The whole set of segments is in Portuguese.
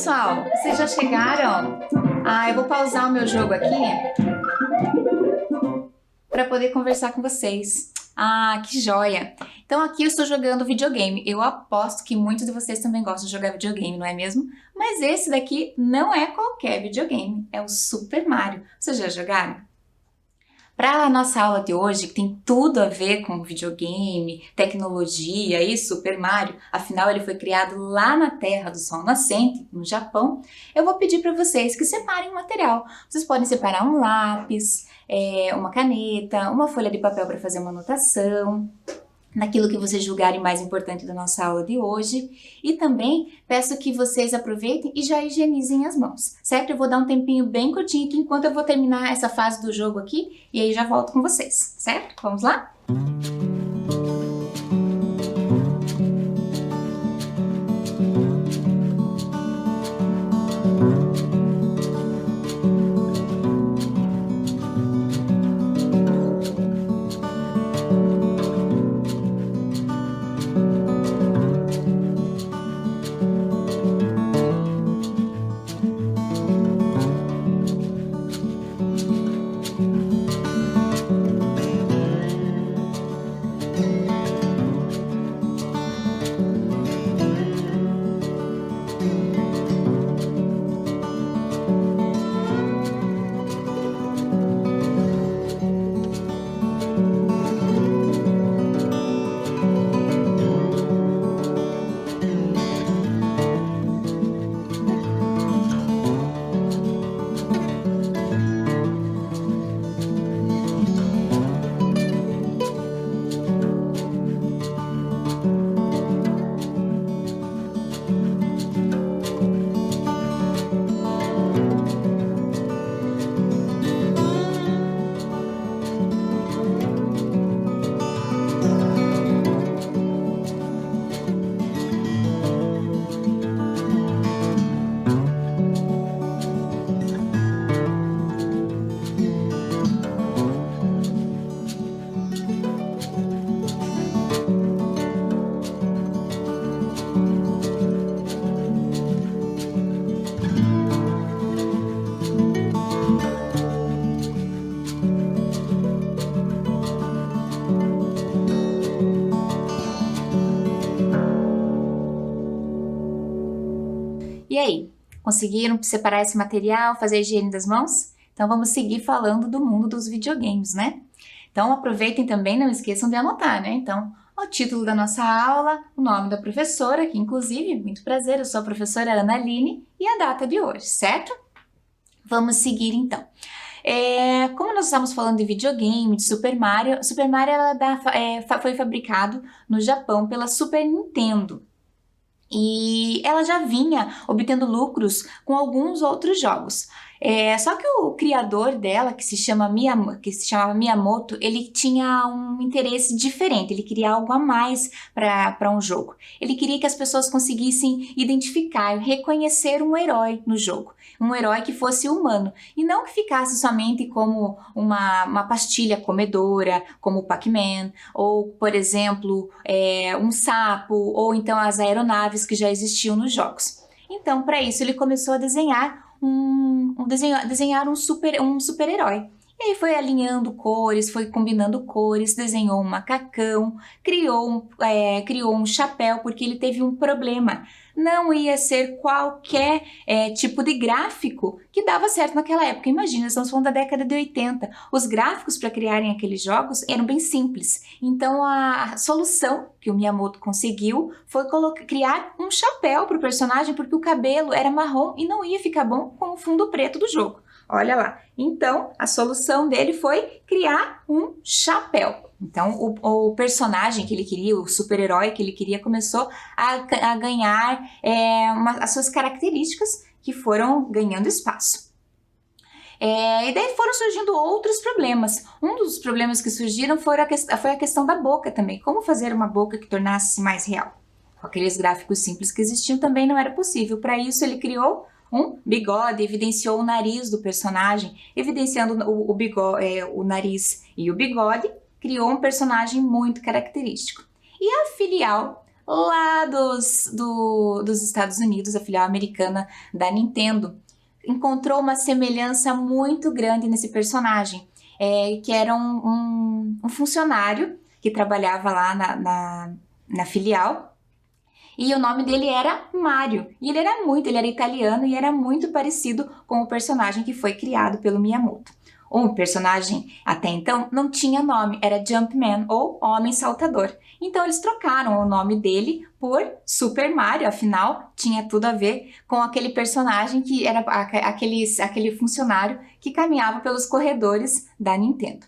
pessoal, vocês já chegaram? Eu vou pausar o meu jogo aqui para poder conversar com vocês. Que joia! Então aqui eu estou jogando videogame. Eu aposto que muitos de vocês também gostam de jogar videogame, não é mesmo? Mas esse daqui não é qualquer videogame, é o Super Mario. Vocês já jogaram? Para a nossa aula de hoje, que tem tudo a ver com videogame, tecnologia e Super Mario, afinal ele foi criado lá na Terra do Sol Nascente, no Japão, eu vou pedir para vocês que separem o material. Vocês podem separar um lápis, uma caneta, uma folha de papel para fazer uma anotação, naquilo que vocês julgarem mais importante da nossa aula de hoje. E também peço que vocês aproveitem e já higienizem as mãos, certo? Eu vou dar um tempinho bem curtinho aqui enquanto eu vou terminar essa fase do jogo aqui e aí já volto com vocês, certo? Vamos lá? E aí, conseguiram separar esse material, fazer a higiene das mãos? Então vamos seguir falando do mundo dos videogames, né? Então aproveitem também, não esqueçam de anotar, né? Então, o título da nossa aula, o nome da professora, que inclusive, muito prazer, eu sou a professora Ana Aline, e a data de hoje, certo? Vamos seguir então. Como nós estamos falando de videogame, de Super Mario foi fabricado no Japão pela Super Nintendo. E ela já vinha obtendo lucros com alguns outros jogos. Só que o criador dela, que se chamava Miyamoto, ele tinha um interesse diferente, ele queria algo a mais para um jogo. Ele queria que as pessoas conseguissem identificar e reconhecer um herói no jogo, um herói que fosse humano, e não que ficasse somente como uma pastilha comedora, como o Pac-Man, ou, por exemplo, um sapo, ou então as aeronaves que já existiam nos jogos. Então, para isso, ele começou a desenhar um super-herói. E aí foi alinhando cores, foi combinando cores, desenhou um macacão, criou um chapéu, porque ele teve um problema. Não ia ser qualquer tipo de gráfico que dava certo naquela época. Imagina, estamos falando da década de 80. Os gráficos para criarem aqueles jogos eram bem simples. Então a solução que o Miyamoto conseguiu foi criar um chapéu para o personagem, porque o cabelo era marrom e não ia ficar bom com o fundo preto do jogo. Olha lá. Então, a solução dele foi criar um chapéu. Então, o personagem que ele queria, o super-herói que ele queria, começou a ganhar as suas características que foram ganhando espaço. E daí foram surgindo outros problemas. Um dos problemas que surgiram foi a questão da boca também. Como fazer uma boca que tornasse mais real? Com aqueles gráficos simples que existiam também não era possível. Para isso, ele criou um bigode, evidenciou o nariz do personagem, evidenciando o nariz e o bigode, criou um personagem muito característico. E a filial lá dos Estados Unidos, a filial americana da Nintendo, encontrou uma semelhança muito grande nesse personagem, que era um funcionário que trabalhava lá na filial, e o nome dele era Mario, e ele era italiano e era muito parecido com o personagem que foi criado pelo Miyamoto. O personagem, até então, não tinha nome, era Jumpman, ou Homem Saltador. Então eles trocaram o nome dele por Super Mario, afinal, tinha tudo a ver com aquele personagem que era aquele funcionário que caminhava pelos corredores da Nintendo.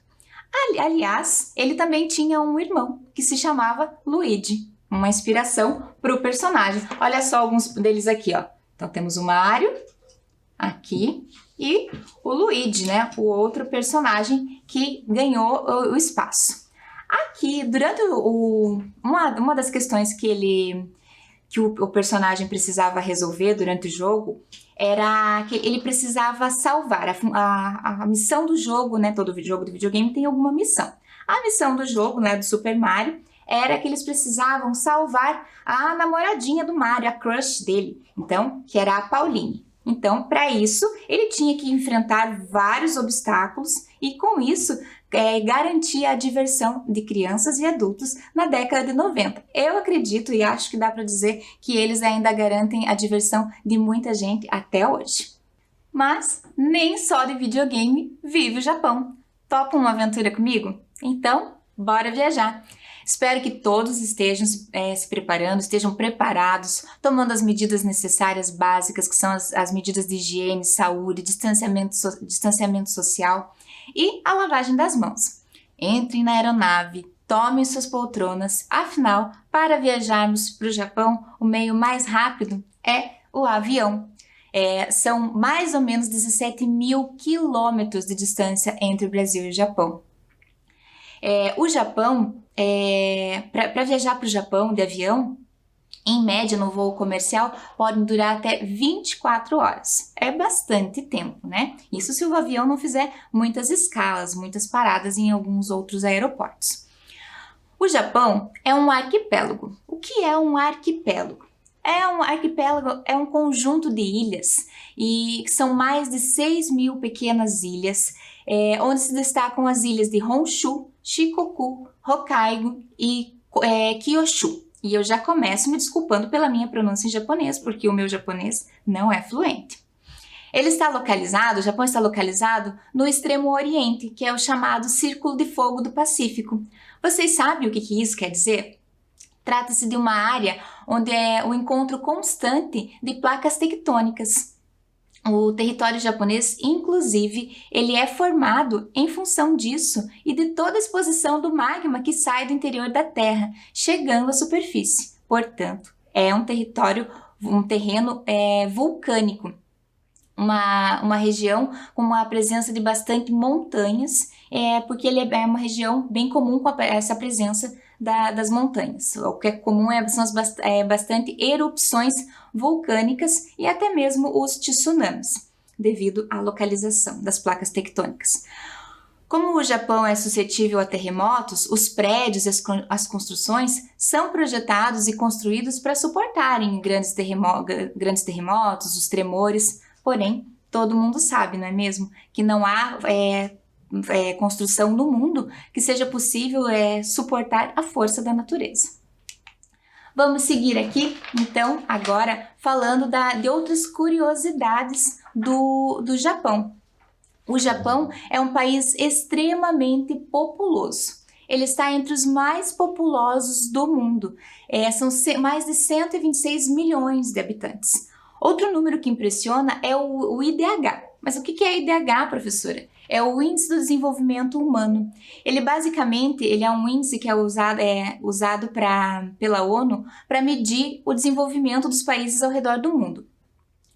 Aliás, ele também tinha um irmão, que se chamava Luigi, uma inspiração para o personagem. Olha só alguns deles aqui, ó. Então temos o Mario, aqui, e o Luigi, né? O outro personagem que ganhou o espaço. Aqui, durante uma das questões que o personagem precisava resolver durante o jogo era que ele precisava salvar a missão do jogo, né? Todo jogo de videogame tem alguma missão. A missão do jogo, né, do Super Mario, era que eles precisavam salvar a namoradinha do Mario, a crush dele, então, que era a Pauline. Então, para isso, ele tinha que enfrentar vários obstáculos e, com isso, garantir a diversão de crianças e adultos na década de 90. Eu acredito e acho que dá para dizer que eles ainda garantem a diversão de muita gente até hoje. Mas nem só de videogame vive o Japão. Topa uma aventura comigo? Então, bora viajar! Espero que todos estejam se preparando, estejam preparados, tomando as medidas necessárias básicas, que são as medidas de higiene, saúde, distanciamento social e a lavagem das mãos. Entrem na aeronave, tomem suas poltronas, afinal, para viajarmos para o Japão, o meio mais rápido é o avião. São mais ou menos 17.000 quilômetros de distância entre o Brasil e o Japão. O Japão, para viajar para o Japão de avião, em média no voo comercial, podem durar até 24 horas. É bastante tempo, né? Isso se o avião não fizer muitas escalas, muitas paradas em alguns outros aeroportos. O Japão é um arquipélago. O que é um arquipélago? Um arquipélago é um conjunto de ilhas, e são mais de 6.000 pequenas ilhas, onde se destacam as ilhas de Honshu, Shikoku, Hokkaido e Kyushu. E eu já começo me desculpando pela minha pronúncia em japonês, porque o meu japonês não é fluente. O Japão está localizado no extremo oriente, que é o chamado Círculo de Fogo do Pacífico. Vocês sabem o que isso quer dizer? Trata-se de uma área onde é o encontro constante de placas tectônicas. O território japonês, inclusive, ele é formado em função disso e de toda a exposição do magma que sai do interior da Terra, chegando à superfície. Portanto, é um terreno vulcânico. Uma região com uma presença de bastante montanhas, porque ele é uma região bem comum com essa presença das montanhas. O que é comum são bastante erupções vulcânicas e até mesmo os tsunamis, devido à localização das placas tectônicas. Como o Japão é suscetível a terremotos, os prédios e as construções são projetados e construídos para suportarem grandes terremotos, os tremores. Porém, todo mundo sabe, não é mesmo? Que não há construção no mundo que seja possível suportar a força da natureza. Vamos seguir aqui, então, agora falando de outras curiosidades do Japão. O Japão é um país extremamente populoso. Ele está entre os mais populosos do mundo. São mais de 126 milhões de habitantes. Outro número que impressiona é o IDH. Mas o que é IDH, professora? É o Índice do Desenvolvimento Humano. Ele basicamente é um índice que é usado pela ONU para medir o desenvolvimento dos países ao redor do mundo.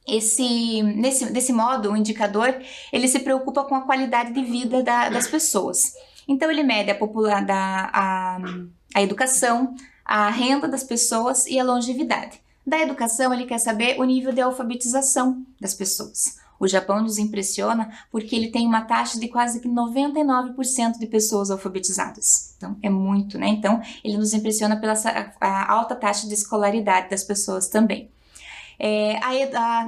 Desse modo, o indicador ele se preocupa com a qualidade de vida das pessoas. Então, ele mede a educação, a renda das pessoas e a longevidade. Da educação, ele quer saber o nível de alfabetização das pessoas. O Japão nos impressiona porque ele tem uma taxa de quase que 99% de pessoas alfabetizadas. Então, é muito, né? Então, ele nos impressiona pela a alta taxa de escolaridade das pessoas também.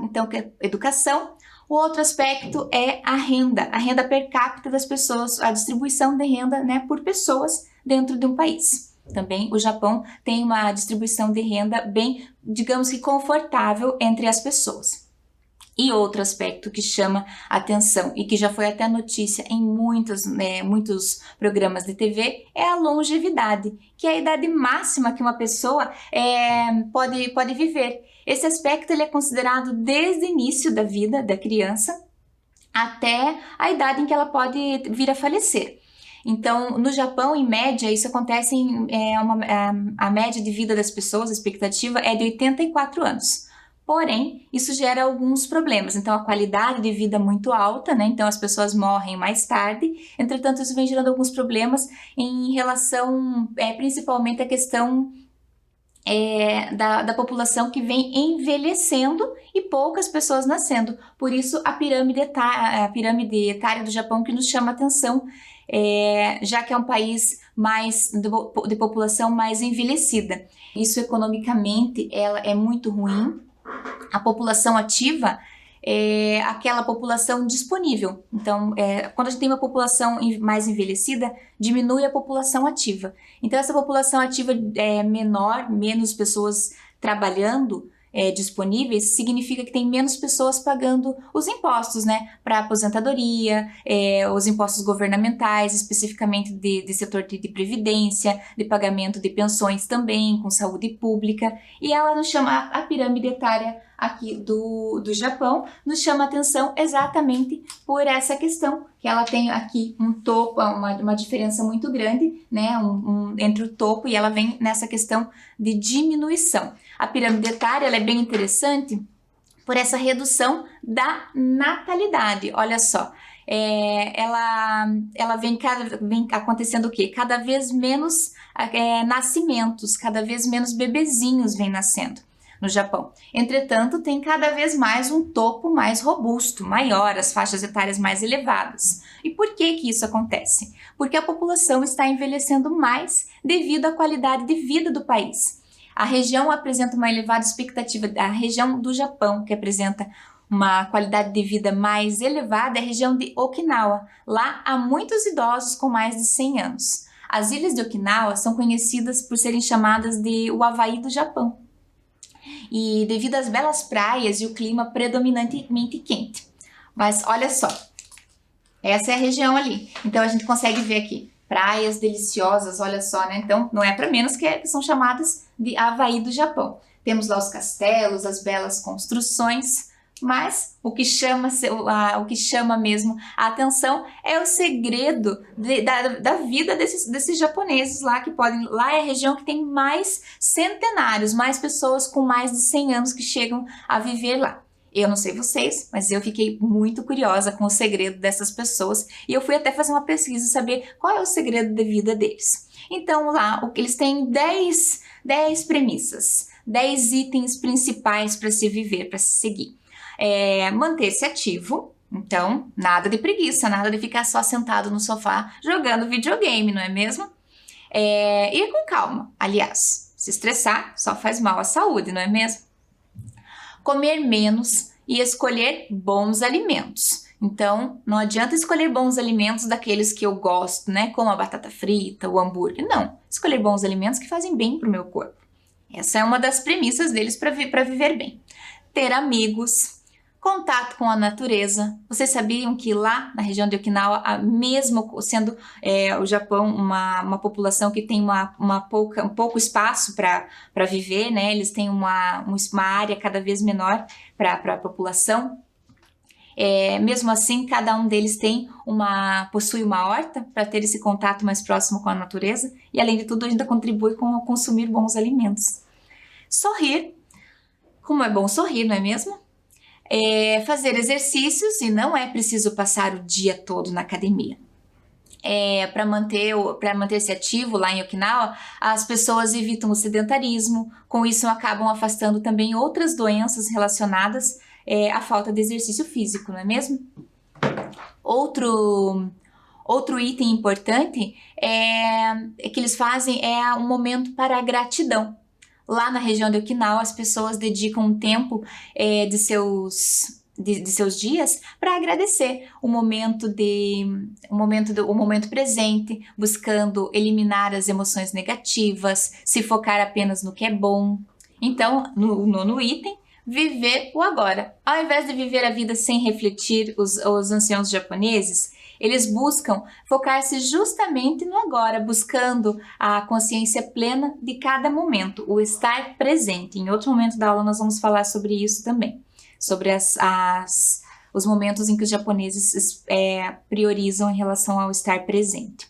Então, educação. O outro aspecto é a renda per capita das pessoas, a distribuição de renda, né, por pessoas dentro de um país. Também o Japão tem uma distribuição de renda bem, digamos que confortável entre as pessoas. E outro aspecto que chama atenção e que já foi até notícia em muitos programas de TV é a longevidade, que é a idade máxima que uma pessoa pode viver. Esse aspecto ele é considerado desde o início da vida da criança até a idade em que ela pode vir a falecer. Então, no Japão, em média, isso acontece a média de vida das pessoas, a expectativa é de 84 anos. Porém, isso gera alguns problemas. Então, a qualidade de vida é muito alta, né? Então, as pessoas morrem mais tarde. Entretanto, isso vem gerando alguns problemas em relação, principalmente, à questão da população que vem envelhecendo e poucas pessoas nascendo. Por isso, a pirâmide etária do Japão que nos chama a atenção, já que é um país de população mais envelhecida. Isso, economicamente, ela é muito ruim. A população ativa é aquela população disponível. Então, quando a gente tem uma população mais envelhecida, diminui a população ativa. Então, essa população ativa é menor, menos pessoas trabalhando disponíveis, significa que tem menos pessoas pagando os impostos, né? Para aposentadoria, os impostos governamentais, especificamente de setor de previdência, de pagamento de pensões também, com saúde pública. E ela nos chama, a pirâmide etária aqui do Japão, nos chama a atenção exatamente por essa questão, que ela tem aqui um topo, uma diferença muito grande, né, entre o topo, e ela vem nessa questão de diminuição. A pirâmide etária ela é bem interessante por essa redução da natalidade, olha só. Ela vem acontecendo o quê? Cada vez menos nascimentos, cada vez menos bebezinhos vêm nascendo no Japão. Entretanto, tem cada vez mais um topo mais robusto, maior, as faixas etárias mais elevadas. E por que isso acontece? Porque a população está envelhecendo mais devido à qualidade de vida do país. A região apresenta uma elevada expectativa, a região do Japão, que apresenta uma qualidade de vida mais elevada, é a região de Okinawa. Lá há muitos idosos com mais de 100 anos. As ilhas de Okinawa são conhecidas por serem chamadas de o Havaí do Japão. E devido às belas praias e o clima predominantemente quente. Mas olha só, essa é a região ali. Então a gente consegue ver aqui praias deliciosas, olha só, né? Então não é para menos que são chamadas de Havaí do Japão. Temos lá os castelos, as belas construções, mas o que chama mesmo a atenção é o segredo da vida desses japoneses lá, lá é a região que tem mais centenários, mais pessoas com mais de 100 anos que chegam a viver lá. Eu não sei vocês, mas eu fiquei muito curiosa com o segredo dessas pessoas e eu fui até fazer uma pesquisa e saber qual é o segredo da vida deles. Então lá, eles têm 10 premissas, 10 itens principais para se viver, para se seguir. Manter-se ativo, então nada de preguiça, nada de ficar só sentado no sofá jogando videogame, não é mesmo? Ir com calma, aliás, se estressar só faz mal à saúde, não é mesmo? Comer menos e escolher bons alimentos. Então, não adianta escolher bons alimentos daqueles que eu gosto, né? Como a batata frita, o hambúrguer. Não, escolher bons alimentos que fazem bem para o meu corpo. Essa é uma das premissas deles para viver bem. Ter amigos, contato com a natureza. Vocês sabiam que lá na região de Okinawa, mesmo sendo o Japão uma população que tem um pouco espaço para viver, né? Eles têm uma área cada vez menor para a população. Mesmo assim, cada um deles possui uma horta para ter esse contato mais próximo com a natureza e, além de tudo, ainda contribui com consumir bons alimentos. Sorrir. Como é bom sorrir, não é mesmo? Fazer exercícios, e não é preciso passar o dia todo na academia. Para manter-se ativo lá em Okinawa, as pessoas evitam o sedentarismo, com isso acabam afastando também outras doenças relacionadas a falta de exercício físico, não é mesmo? Outro item importante que eles fazem é um momento para a gratidão. Lá na região de Okinawa, as pessoas dedicam um tempo de seus dias para agradecer o momento presente, buscando eliminar as emoções negativas, se focar apenas no que é bom. Então, no nono item, viver o agora. Ao invés de viver a vida sem refletir, os anciãos japoneses, eles buscam focar-se justamente no agora, buscando a consciência plena de cada momento, o estar presente. Em outro momento da aula nós vamos falar sobre isso também, sobre os momentos em que os japoneses priorizam em relação ao estar presente.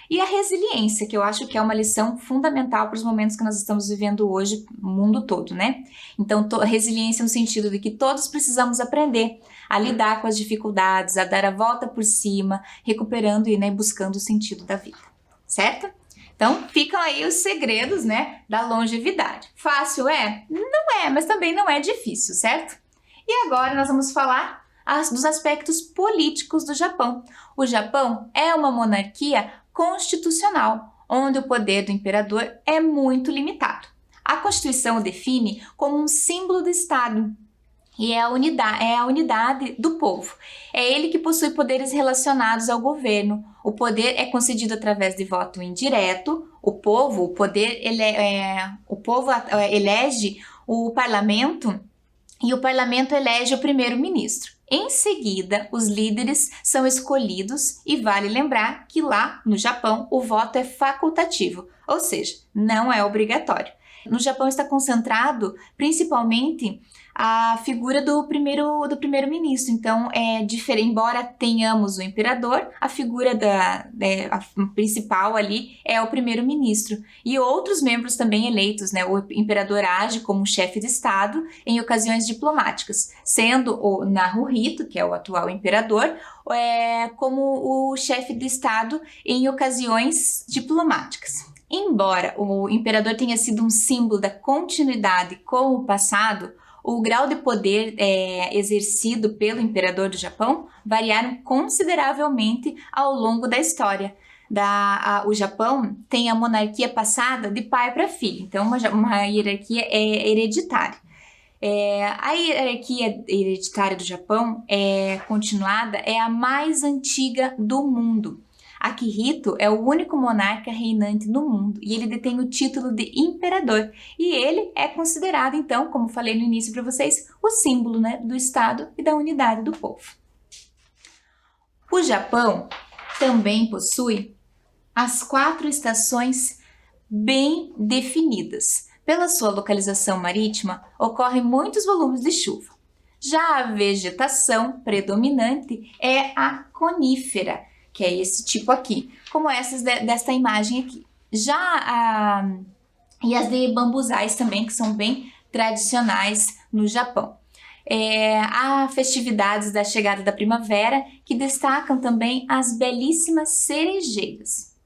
E a resiliência, que eu acho que é uma lição fundamental para os momentos que nós estamos vivendo hoje, no mundo todo, né? Então, resiliência no sentido de que todos precisamos aprender a lidar com as dificuldades, a dar a volta por cima, recuperando e buscando o sentido da vida, certo? Então, ficam aí os segredos, né, da longevidade. Fácil é? Não é, mas também não é difícil, certo? E agora nós vamos falar dos aspectos políticos do Japão. O Japão é uma monarquia constitucional, onde o poder do imperador é muito limitado. A Constituição o define como um símbolo do Estado e é a unidade do povo. É ele que possui poderes relacionados ao governo. O poder é concedido através de voto indireto. O povo elege o parlamento e o parlamento elege o primeiro-ministro. Em seguida, os líderes são escolhidos e vale lembrar que lá no Japão o voto é facultativo, ou seja, não é obrigatório. No Japão está concentrado principalmente a figura do primeiro-ministro. Então, embora tenhamos o imperador, a figura a principal ali é o primeiro-ministro. E outros membros também eleitos, né? O imperador age como chefe de Estado em ocasiões diplomáticas, sendo o Naruhito, que é o atual imperador, como o chefe de Estado em ocasiões diplomáticas. Embora o imperador tenha sido um símbolo da continuidade com o passado, o grau de poder exercido pelo imperador do Japão variaram consideravelmente ao longo da história. O Japão tem a monarquia passada de pai para filho, então uma hierarquia hereditária. A hierarquia hereditária do Japão continuada é a mais antiga do mundo. Akihito é o único monarca reinante no mundo e ele detém o título de imperador. E ele é considerado, então, como falei no início para vocês, o símbolo, né, do Estado e da unidade do povo. O Japão também possui as 4 estações bem definidas. Pela sua localização marítima, ocorrem muitos volumes de chuva. Já a vegetação predominante é a conífera, que é esse tipo aqui, como essas desta imagem aqui. E as de bambuzais também, que são bem tradicionais no Japão. Há festividades da chegada da primavera, que destacam também as belíssimas cerejeiras.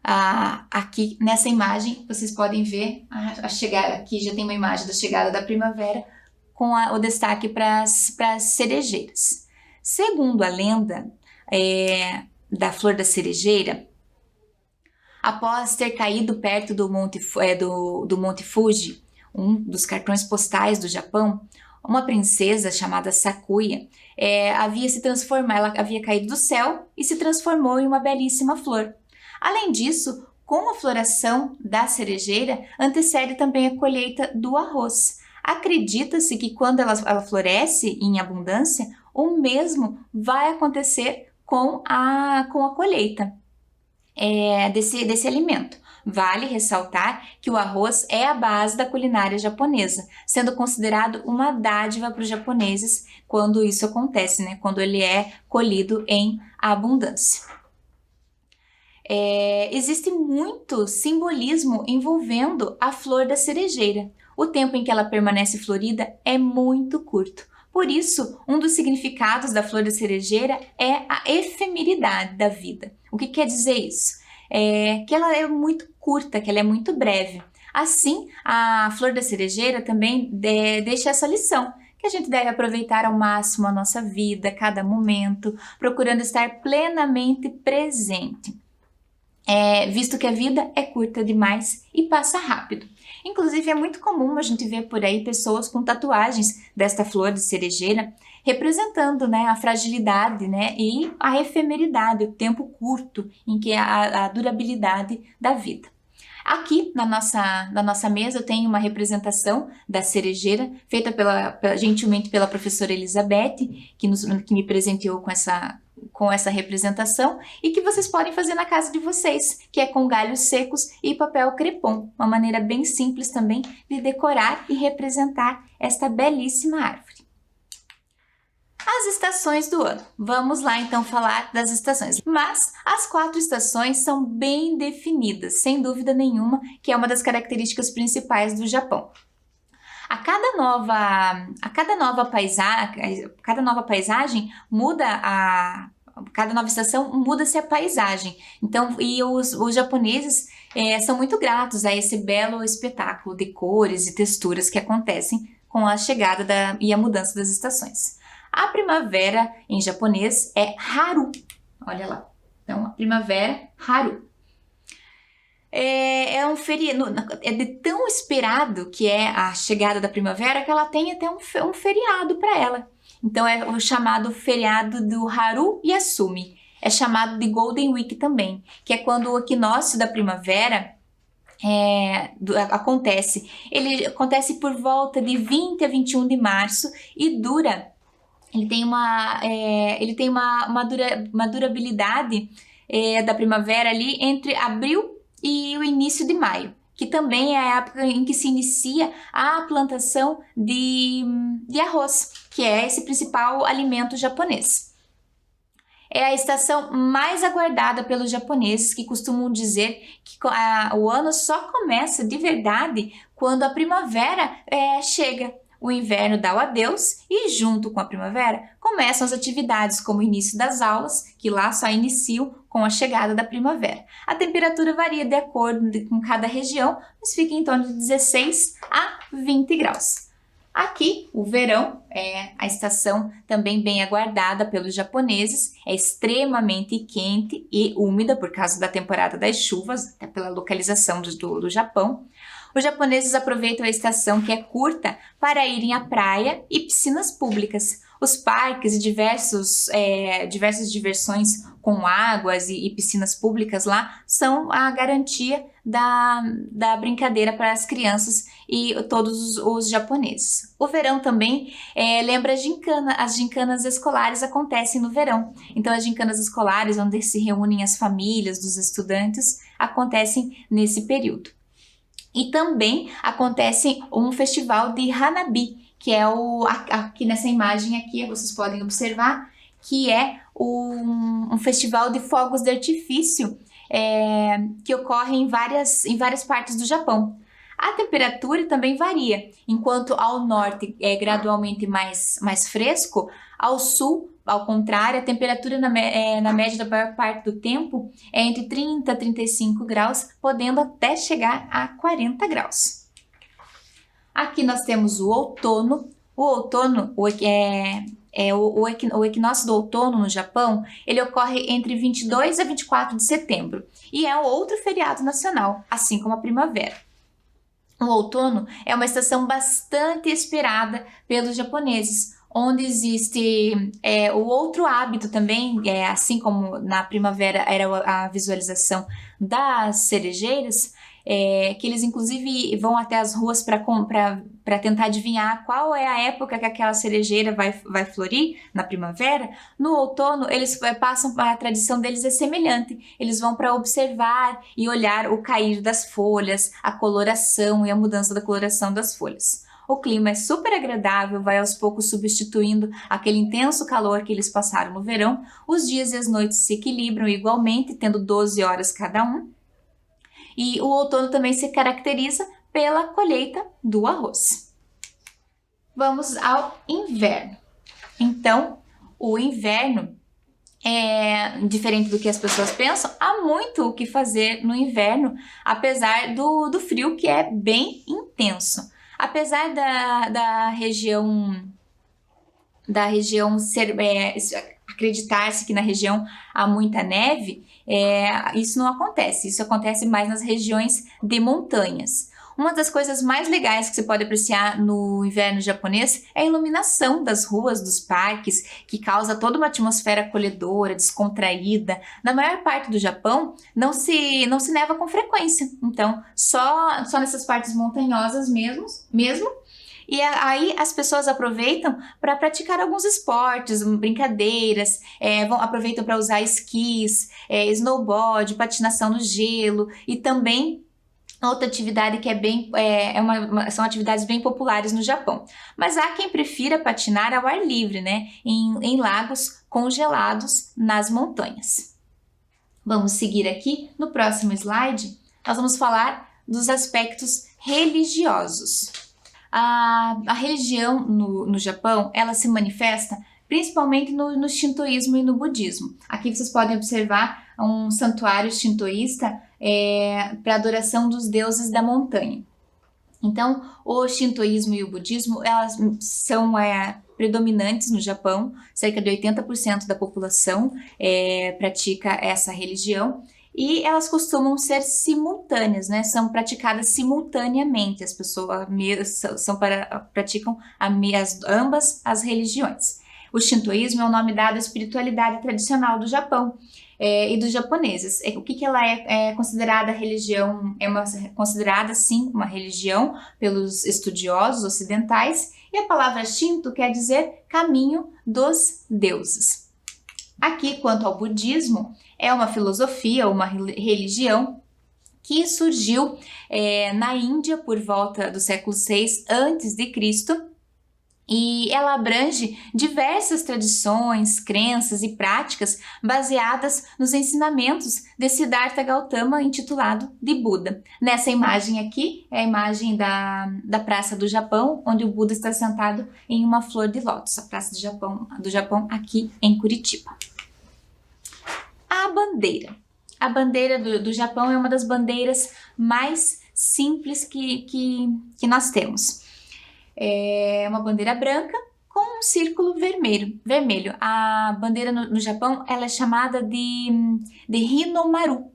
Aqui nessa imagem, vocês podem ver a chegada, aqui já tem uma imagem da chegada da primavera, com o destaque para as cerejeiras. Segundo a lenda, da flor da cerejeira, após ter caído perto do Monte Fuji, um dos cartões postais do Japão, uma princesa chamada Sakuya ela havia caído do céu e se transformou em uma belíssima flor. Além disso, com a floração da cerejeira, antecede também a colheita do arroz. Acredita-se que quando ela floresce em abundância, o mesmo vai acontecer com a colheita desse alimento. Vale ressaltar que o arroz é a base da culinária japonesa, sendo considerado uma dádiva para os japoneses quando isso acontece, né? Quando ele é colhido em abundância. Existe muito simbolismo envolvendo a flor da cerejeira. O tempo em que ela permanece florida é muito curto. Por isso, um dos significados da flor da cerejeira é a efemeridade da vida. O que quer dizer isso? Que ela é muito curta, que ela é muito breve. Assim, a flor da cerejeira também deixa essa lição, que a gente deve aproveitar ao máximo a nossa vida, cada momento, procurando estar plenamente presente. Visto que a vida é curta demais e passa rápido. Inclusive, é muito comum a gente ver por aí pessoas com tatuagens desta flor de cerejeira, representando, né, a fragilidade, né, e a efemeridade, o tempo curto em que a durabilidade da vida. Aqui na nossa mesa eu tenho uma representação da cerejeira, feita gentilmente pela professora Elizabeth, que me presenteou com essa representação, e que vocês podem fazer na casa de vocês, que é com galhos secos e papel crepom, uma maneira bem simples também de decorar e representar esta belíssima árvore. As estações do ano. Vamos lá então falar das estações. Mas as 4 estações são bem definidas, sem dúvida nenhuma, que é uma das características principais do Japão. Cada nova estação muda-se a paisagem. Então, e os japoneses são muito gratos a esse belo espetáculo de cores e texturas que acontecem com a chegada e a mudança das estações. A primavera, em japonês, é Haru. Olha lá. Então, a primavera, Haru. É de tão esperado que é a chegada da primavera que ela tem até um feriado para ela. Então, é o chamado feriado do Haru Yasumi. É chamado de Golden Week também, que é quando o equinócio da primavera acontece. Ele acontece por volta de 20 a 21 de março e dura. Ele tem uma durabilidade da primavera ali entre abril e o início de maio, que também é a época em que se inicia a plantação de arroz, que é esse principal alimento japonês. É a estação mais aguardada pelos japoneses, que costumam dizer que o ano só começa de verdade quando a primavera chega. O inverno dá o adeus e, junto com a primavera, começam as atividades, como o início das aulas, que lá só iniciam com a chegada da primavera. A temperatura varia de acordo com cada região, mas fica em torno de 16 a 20 graus. Aqui, o verão é a estação também bem aguardada pelos japoneses, é extremamente quente e úmida por causa da temporada das chuvas, até pela localização do Japão. Os japoneses aproveitam a estação, que é curta, para irem à praia e piscinas públicas. Os parques e diversas diversões com águas e piscinas públicas lá são a garantia da brincadeira para as crianças e todos os japoneses. O verão também lembra a gincana. As gincanas escolares acontecem no verão. Então, as gincanas escolares, onde se reúnem as famílias dos estudantes, acontecem nesse período. E também acontece um festival de Hanabi, que é aqui nessa imagem aqui, vocês podem observar, que é um festival de fogos de artifício que ocorre em várias partes do Japão. A temperatura também varia, enquanto ao norte é gradualmente mais fresco, ao sul, ao contrário, a temperatura na média da maior parte do tempo é entre 30 a 35 graus, podendo até chegar a 40 graus. Aqui nós temos o outono. O outono, o equinócio do outono no Japão, ele ocorre entre 22 a 24 de setembro e é outro feriado nacional, assim como a primavera. O outono é uma estação bastante esperada pelos japoneses, onde existe o outro hábito também, assim como na primavera era a visualização das cerejeiras, que eles inclusive vão até as ruas para tentar adivinhar qual é a época que aquela cerejeira vai florir na primavera. No outono, eles passam, a tradição deles é semelhante, eles vão para observar e olhar o cair das folhas, a coloração e a mudança da coloração das folhas. O clima é super agradável, vai aos poucos substituindo aquele intenso calor que eles passaram no verão. Os dias e as noites se equilibram igualmente, tendo 12 horas cada um. E o outono também se caracteriza pela colheita do arroz. Vamos ao inverno. Então, o inverno diferente do que as pessoas pensam, há muito o que fazer no inverno, apesar do frio, que é bem intenso. Apesar da região da região acreditar-se que na região há muita neve, isso não acontece. Isso acontece mais nas regiões de montanhas. Uma das coisas mais legais que você pode apreciar no inverno japonês é a iluminação das ruas, dos parques, que causa toda uma atmosfera acolhedora, descontraída. Na maior parte do Japão, não se neva com frequência. Então, só nessas partes montanhosas mesmo. E aí as pessoas aproveitam para praticar alguns esportes, brincadeiras, aproveitam para usar esquis, snowboard, patinação no gelo e também outra atividade que são atividades bem populares no Japão. Mas há quem prefira patinar ao ar livre, né? Em lagos congelados nas montanhas. Vamos seguir aqui. No próximo slide, nós vamos falar dos aspectos religiosos. A religião no Japão, ela se manifesta principalmente no shintoísmo e no budismo. Aqui vocês podem observar um santuário shintoísta para adoração dos deuses da montanha. Então, o shintoísmo e o budismo, elas são predominantes no Japão. Cerca de 80% da população pratica essa religião. E elas costumam ser simultâneas, né? São praticadas simultaneamente. As pessoas praticam ambas as religiões. O shintoísmo é o nome dado à espiritualidade tradicional do Japão e dos japoneses. O que ela é considerada religião? Considerada, sim, uma religião pelos estudiosos ocidentais. E a palavra Shinto quer dizer caminho dos deuses. Aqui, quanto ao budismo, é uma filosofia, uma religião que surgiu na Índia por volta do século VI a.C., e ela abrange diversas tradições, crenças e práticas baseadas nos ensinamentos de Siddhartha Gautama, intitulado de Buda. Nessa imagem aqui é a imagem da Praça do Japão, onde o Buda está sentado em uma flor de lótus, a Praça do Japão aqui em Curitiba. A bandeira. A bandeira do Japão é uma das bandeiras mais simples que nós temos. É uma bandeira branca com um círculo vermelho. A bandeira no Japão ela é chamada de Hinomaru,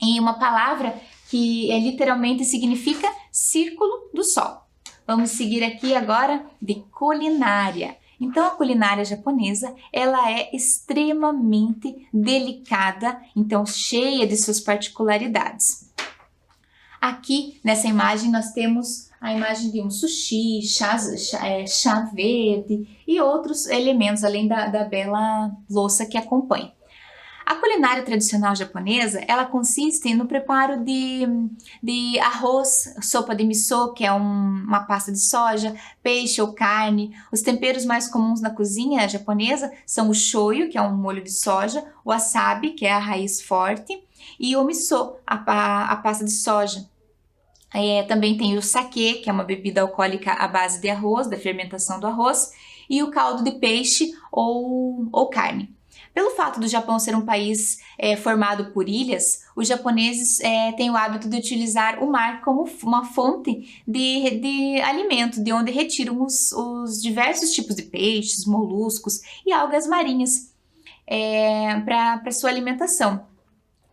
em uma palavra que literalmente significa círculo do sol. Vamos seguir aqui agora de culinária. Então, a culinária japonesa, ela é extremamente delicada, então cheia de suas particularidades. Aqui, nessa imagem, nós temos a imagem de um sushi, chá verde e outros elementos, além da bela louça que acompanha. A culinária tradicional japonesa, ela consiste no preparo de arroz, sopa de miso, que é uma pasta de soja, peixe ou carne. Os temperos mais comuns na cozinha japonesa são o shoyu, que é um molho de soja, o wasabi, que é a raiz forte, e o miso, a pasta de soja. Também tem o sake, que é uma bebida alcoólica à base de arroz, da fermentação do arroz, e o caldo de peixe ou carne. Pelo fato do Japão ser um país formado por ilhas, os japoneses têm o hábito de utilizar o mar como uma fonte de alimento, de onde retiram os diversos tipos de peixes, moluscos e algas marinhas para sua alimentação.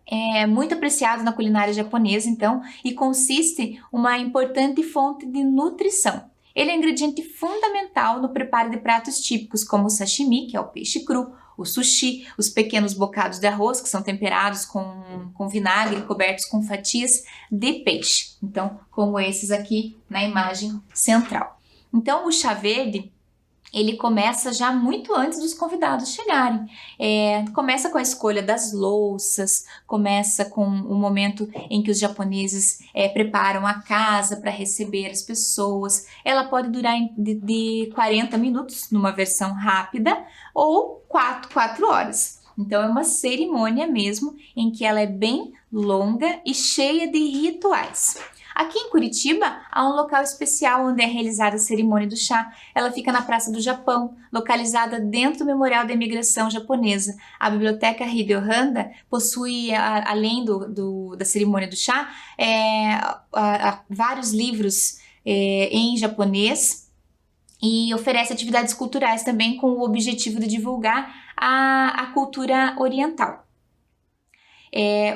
É muito apreciado na culinária japonesa, então, e consiste uma importante fonte de nutrição. Ele é um ingrediente fundamental no preparo de pratos típicos como o sashimi, que é o peixe cru, o sushi, os pequenos bocados de arroz, que são temperados com vinagre, cobertos com fatias de peixe. Então, como esses aqui na imagem central. Então, o chá verde, ele começa já muito antes dos convidados chegarem. Começa com a escolha das louças, começa com o momento em que os japoneses preparam a casa para receber as pessoas. Ela pode durar de 40 minutos numa versão rápida ou 4 horas. Então é uma cerimônia mesmo em que ela é bem longa e cheia de rituais. Aqui em Curitiba, há um local especial onde é realizada a cerimônia do chá. Ela fica na Praça do Japão, localizada dentro do Memorial da Imigração Japonesa. A Biblioteca Hideo Handa possui, além da cerimônia do chá, vários livros em japonês e oferece atividades culturais também com o objetivo de divulgar a cultura oriental.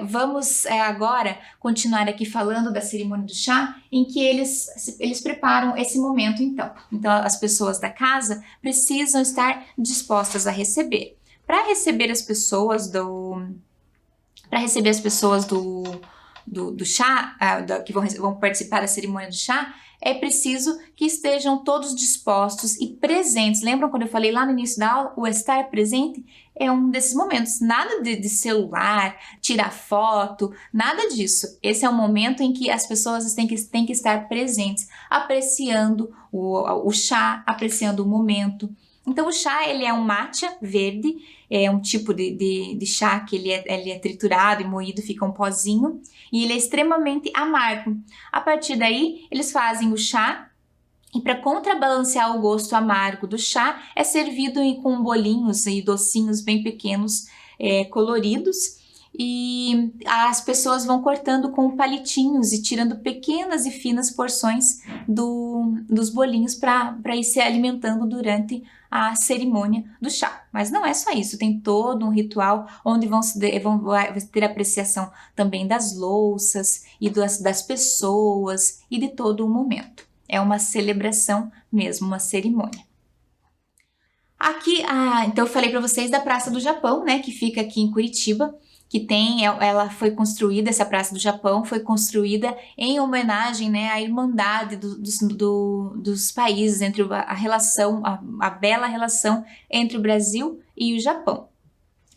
Vamos agora continuar aqui falando da cerimônia do chá, em que eles preparam esse momento então. Então as pessoas da casa precisam estar dispostas a receber. Para receber as pessoas do chá, que vão participar da cerimônia do chá, é preciso que estejam todos dispostos e presentes. Lembram quando eu falei lá no início da aula? O estar presente é um desses momentos. Nada de celular, tirar foto, nada disso. Esse é o momento em que as pessoas têm que estar presentes, apreciando o chá, apreciando o momento. Então o chá, ele é um matcha verde, é um tipo de chá que ele é triturado e moído, fica um pozinho, e ele é extremamente amargo. A partir daí, eles fazem o chá, e para contrabalancear o gosto amargo do chá, é servido com bolinhos e docinhos bem pequenos, coloridos, e as pessoas vão cortando com palitinhos e tirando pequenas e finas porções dos bolinhos para ir se alimentando durante a cerimônia do chá. Mas não é só isso, tem todo um ritual onde vai ter apreciação também das louças e das pessoas e de todo o momento. É uma celebração mesmo, uma cerimônia. Aqui, então eu falei para vocês da Praça do Japão, né, que fica aqui em Curitiba, ela foi construída, essa Praça do Japão foi construída em homenagem, né, à irmandade dos países, entre a bela relação entre o Brasil e o Japão.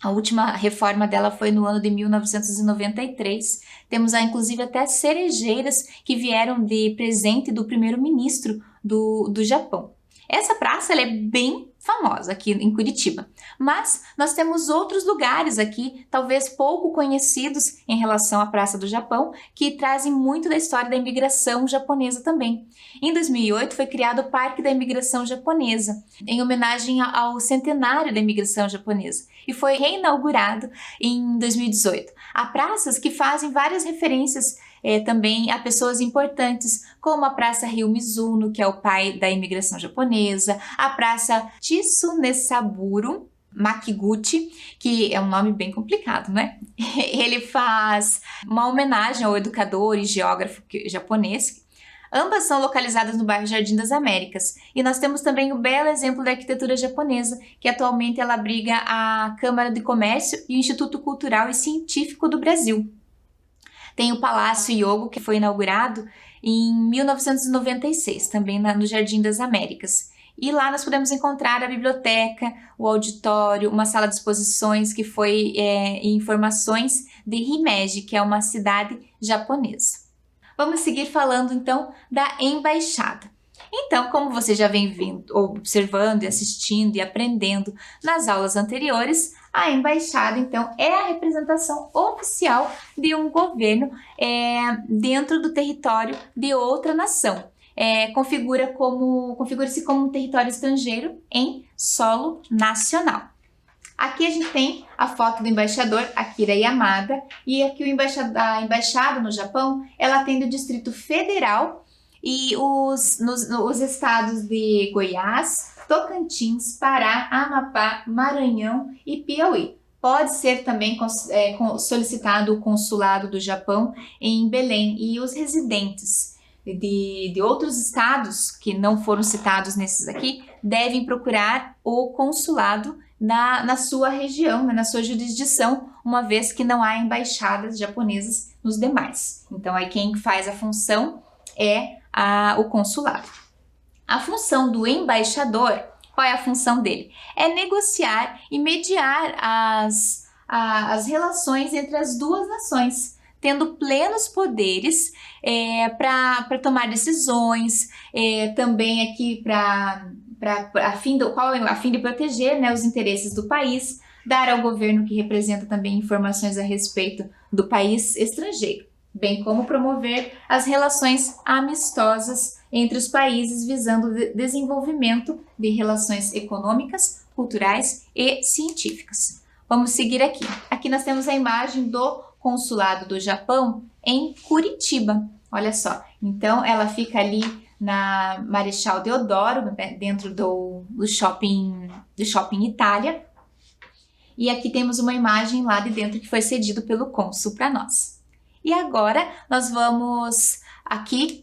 A última reforma dela foi no ano de 1993. Temos inclusive até cerejeiras que vieram de presente do primeiro-ministro do Japão. Essa praça ela é bem famosa aqui em Curitiba, mas nós temos outros lugares aqui, talvez pouco conhecidos em relação à Praça do Japão, que trazem muito da história da imigração japonesa também. Em 2008 foi criado o Parque da Imigração Japonesa, em homenagem ao centenário da imigração japonesa, e foi reinaugurado em 2018. Há praças que fazem várias referências também a pessoas importantes, como a Praça Ryo Mizuno, que é o pai da imigração japonesa, a Praça Tsunesaburo Makiguchi, que é um nome bem complicado, né? Ele faz uma homenagem ao educador e geógrafo japonês. Ambas são localizadas no bairro Jardim das Américas. E nós temos também o belo exemplo da arquitetura japonesa, que atualmente ela abriga a Câmara de Comércio e o Instituto Cultural e Científico do Brasil. Tem o Palácio Yogo, que foi inaugurado em 1996, também no Jardim das Américas. E lá nós podemos encontrar a biblioteca, o auditório, uma sala de exposições que foi informações de Himeji, que é uma cidade japonesa. Vamos seguir falando então da embaixada. Então, como você já vem observando e assistindo e aprendendo nas aulas anteriores, a embaixada, então, é a representação oficial de um governo dentro do território de outra nação. Configura-se como um território estrangeiro em solo nacional. Aqui a gente tem a foto do embaixador Akira Yamada, e aqui a embaixada no Japão, ela atende o Distrito Federal e os estados de Goiás, Tocantins, Pará, Amapá, Maranhão e Piauí. Pode ser também solicitado o consulado do Japão em Belém, e os residentes de outros estados que não foram citados nesses aqui devem procurar o consulado na sua região, na sua jurisdição, uma vez que não há embaixadas japonesas nos demais. Então aí quem faz a função é o consulado. A função do embaixador, qual é a função dele? É negociar e mediar as relações entre as duas nações, tendo plenos poderes para tomar decisões, também aqui a fim de proteger, né, os interesses do país, dar ao governo que representa também informações a respeito do país estrangeiro, bem como promover as relações amistosas entre os países, visando o desenvolvimento de relações econômicas, culturais e científicas. Vamos seguir aqui. Aqui nós temos a imagem do consulado do Japão em Curitiba. Olha só, então ela fica ali na Marechal Deodoro, dentro do shopping Itália. E aqui temos uma imagem lá de dentro que foi cedido pelo cônsul para nós. E agora nós vamos aqui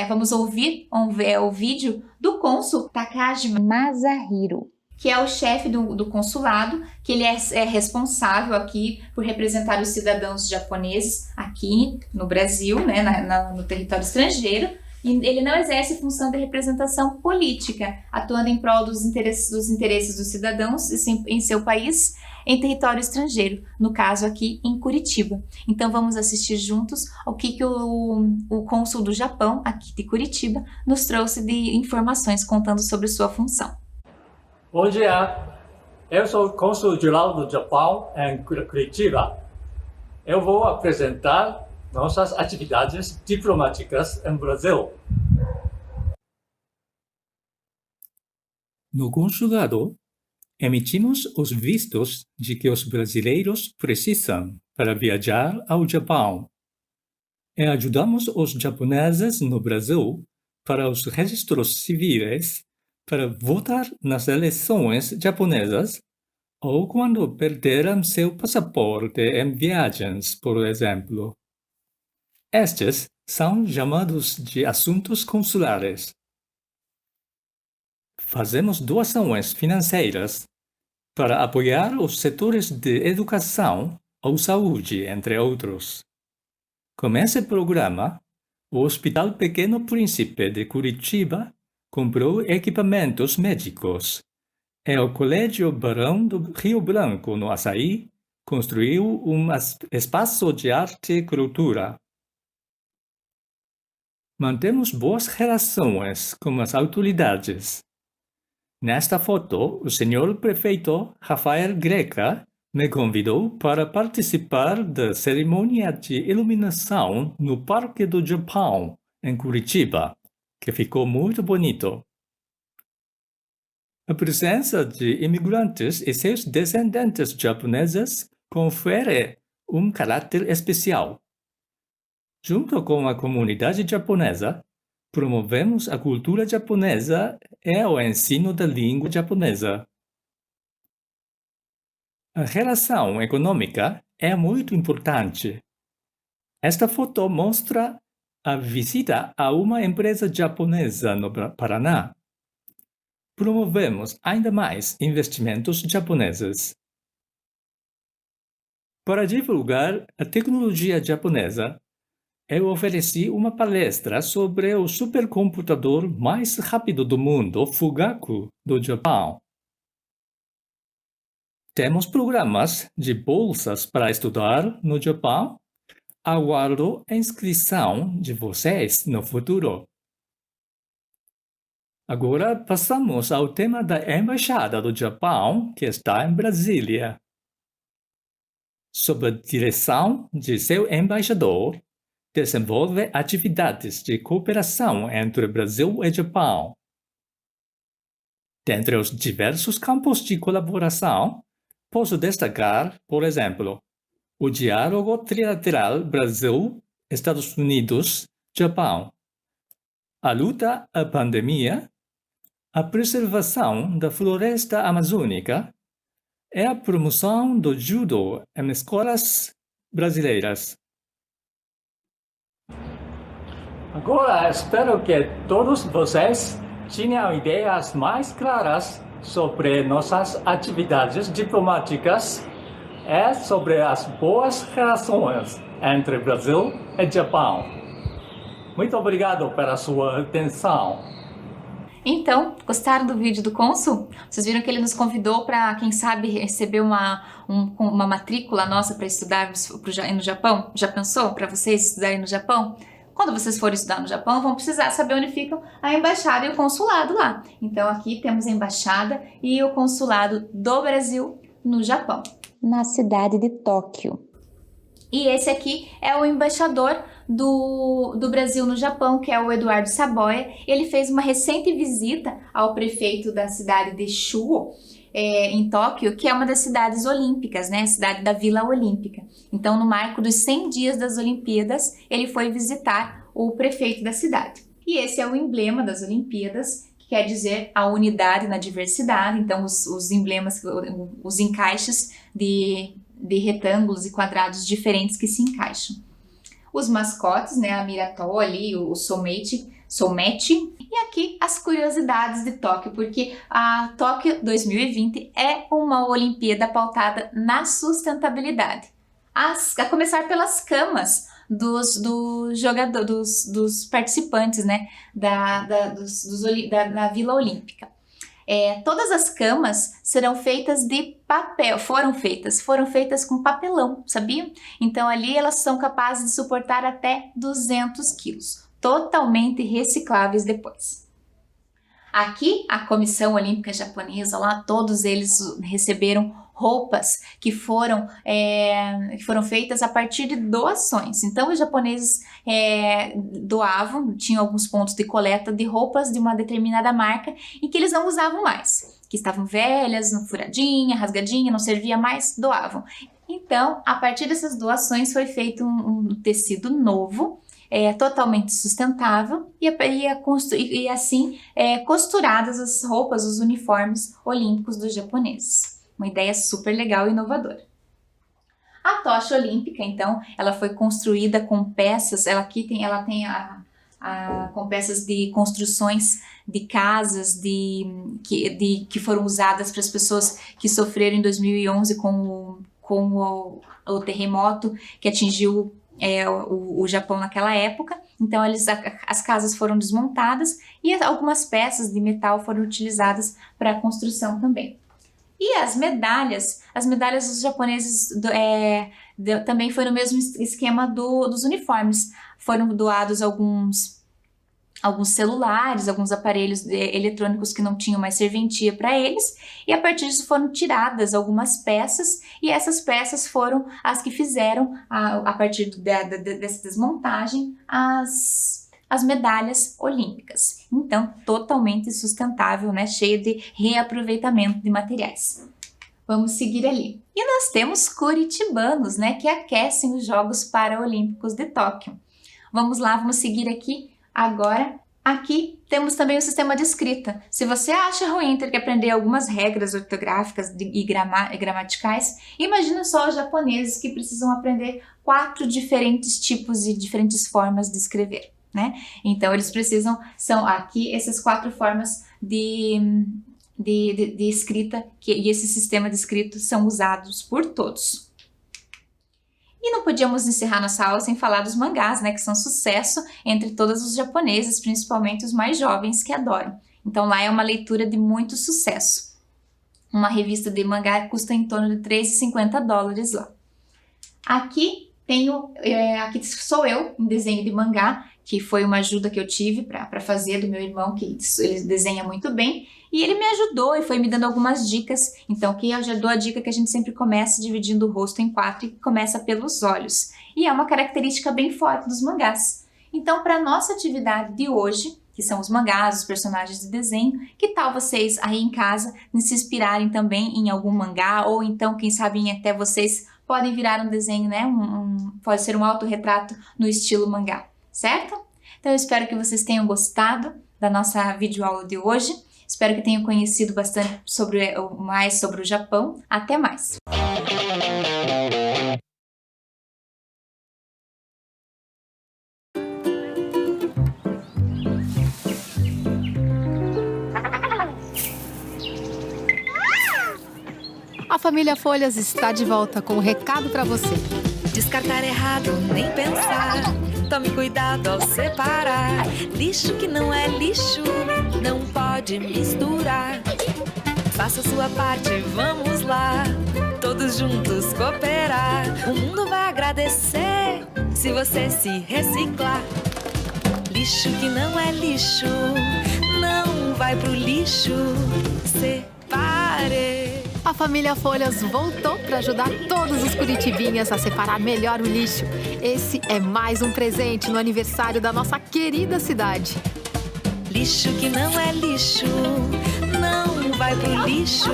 vamos ouvir o vídeo do cônsul Takashi Masahiro, que é o chefe do consulado, que ele é responsável aqui por representar os cidadãos japoneses aqui no Brasil, né, no território estrangeiro. E ele não exerce função de representação política, atuando em prol dos interesses dos cidadãos em seu país, em território estrangeiro, no caso aqui em Curitiba. Então vamos assistir juntos ao que o cônsul do Japão, aqui de Curitiba, nos trouxe de informações contando sobre sua função. Bom dia, eu sou o cônsul-geral do Japão em Curitiba. Eu vou apresentar nossas atividades diplomáticas em Brasil. No consulado, emitimos os vistos de que os brasileiros precisam para viajar ao Japão e ajudamos os japoneses no Brasil para os registros civis para votar nas eleições japonesas ou quando perderam seu passaporte em viagens, por exemplo. Estes são chamados de assuntos consulares. Fazemos doações financeiras para apoiar os setores de educação ou saúde, entre outros. Com esse programa, o Hospital Pequeno Príncipe de Curitiba comprou equipamentos médicos e o Colégio Barão do Rio Branco, no Açaí, construiu um espaço de arte e cultura. Mantemos boas relações com as autoridades. Nesta foto, o senhor prefeito Rafael Greca me convidou para participar da cerimônia de iluminação no Parque do Japão, em Curitiba, que ficou muito bonito. A presença de imigrantes e seus descendentes japoneses confere um caráter especial. Junto com a comunidade japonesa, promovemos a cultura japonesa e o ensino da língua japonesa. A relação econômica é muito importante. Esta foto mostra a visita a uma empresa japonesa no Paraná. Promovemos ainda mais investimentos japoneses. Para divulgar a tecnologia japonesa, eu ofereci uma palestra sobre o supercomputador mais rápido do mundo, Fugaku, do Japão. Temos programas de bolsas para estudar no Japão. Aguardo a inscrição de vocês no futuro. Agora passamos ao tema da Embaixada do Japão, que está em Brasília. Sob a direção de seu embaixador, desenvolve atividades de cooperação entre Brasil e Japão. Dentre os diversos campos de colaboração, posso destacar, por exemplo, o diálogo trilateral Brasil-Estados Unidos-Japão, a luta à pandemia, a preservação da floresta amazônica e a promoção do judo em escolas brasileiras. Agora espero que todos vocês tenham ideias mais claras sobre nossas atividades diplomáticas e sobre as boas relações entre Brasil e Japão. Muito obrigado pela sua atenção. Então, gostaram do vídeo do cônsul? Vocês viram que ele nos convidou para, quem sabe, receber uma matrícula nossa para estudar no Japão? Já pensou para vocês estudarem no Japão? Quando vocês forem estudar no Japão, vão precisar saber onde ficam a embaixada e o consulado lá. Então aqui temos a embaixada e o consulado do Brasil no Japão, na cidade de Tóquio. E esse aqui é o embaixador do Brasil no Japão, que é o Eduardo Saboia. Ele fez uma recente visita ao prefeito da cidade de Chuo, em Tóquio, que é uma das cidades olímpicas, né? A cidade da Vila Olímpica. Então, no marco dos 100 dias das Olimpíadas, ele foi visitar o prefeito da cidade. E esse é o emblema das Olimpíadas, que quer dizer a unidade na diversidade. Então, os emblemas, os encaixes de retângulos e quadrados diferentes que se encaixam. Os mascotes, né, a Miratou ali, o Soumete, e aqui as curiosidades de Tóquio, porque a Tóquio 2020 é uma Olimpíada pautada na sustentabilidade. A começar pelas camas dos participantes, né, da Vila Olímpica. Todas as camas serão feitas de papel, foram feitas com papelão, sabiam? Então ali elas são capazes de suportar até 200 quilos, totalmente recicláveis depois. Aqui a Comissão Olímpica Japonesa, lá todos eles receberam roupas que foram feitas a partir de doações. Então os japoneses doavam, tinham alguns pontos de coleta de roupas de uma determinada marca e que eles não usavam mais, que estavam velhas, furadinha, rasgadinha, não servia mais, doavam. Então, a partir dessas doações foi feito um tecido novo, totalmente sustentável e assim costuradas as roupas, os uniformes olímpicos dos japoneses. Uma ideia super legal e inovadora. A tocha olímpica, então, ela foi construída com peças, ela tem com peças de construções de casas que foram usadas para as pessoas que sofreram em 2011 com o terremoto que atingiu o Japão naquela época. Então as casas foram desmontadas e algumas peças de metal foram utilizadas para a construção também. E as medalhas dos japoneses também foi no mesmo esquema dos uniformes. Foram doados alguns celulares, alguns aparelhos eletrônicos que não tinham mais serventia para eles, e a partir disso foram tiradas algumas peças, e essas peças foram as que fizeram, a partir dessa desmontagem, as medalhas olímpicas. Então, totalmente sustentável, né? Cheio de reaproveitamento de materiais. Vamos seguir ali. E nós temos curitibanos, né? Que aquecem os Jogos Paralímpicos de Tóquio. Vamos lá, vamos seguir aqui agora. Aqui temos também o sistema de escrita. Se você acha ruim ter que aprender algumas regras ortográficas e gramaticais, imagina só os japoneses que precisam aprender 4 diferentes tipos e diferentes formas de escrever, né? Então eles são aqui essas 4 formas de escrita e esse sistema de escrita são usados por todos. E não podíamos encerrar nossa aula sem falar dos mangás, né, que são sucesso entre todos os japoneses, principalmente os mais jovens que adoram. Então lá é uma leitura de muito sucesso. Uma revista de mangá custa em torno de $3,50 lá. Aqui aqui sou eu em desenho de mangá, que foi uma ajuda que eu tive para fazer do meu irmão, que ele desenha muito bem, e ele me ajudou e foi me dando algumas dicas. Então, que eu já dou a dica que a gente sempre começa dividindo o rosto em 4 e começa pelos olhos. E é uma característica bem forte dos mangás. Então, para a nossa atividade de hoje, que são os mangás, os personagens de desenho, que tal vocês aí em casa se inspirarem também em algum mangá, ou então, quem sabe, até vocês podem virar um desenho, né? Pode ser um autorretrato no estilo mangá, certo? Então eu espero que vocês tenham gostado da nossa videoaula de hoje. Espero que tenham conhecido bastante mais sobre o Japão. Até mais! A família Folhas está de volta com um recado para você. Descartar errado, nem pensar. Tome cuidado ao separar. Lixo que não é lixo, não pode misturar. Faça sua parte, vamos lá. Todos juntos cooperar. O mundo vai agradecer se você se reciclar. Lixo que não é lixo, não vai pro lixo. Separe. A família Folhas voltou para ajudar todos os curitibinhas a separar melhor o lixo. Esse é mais um presente no aniversário da nossa querida cidade. Lixo que não é lixo, não vai pro lixo.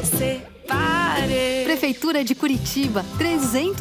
Separe. Prefeitura de Curitiba, 300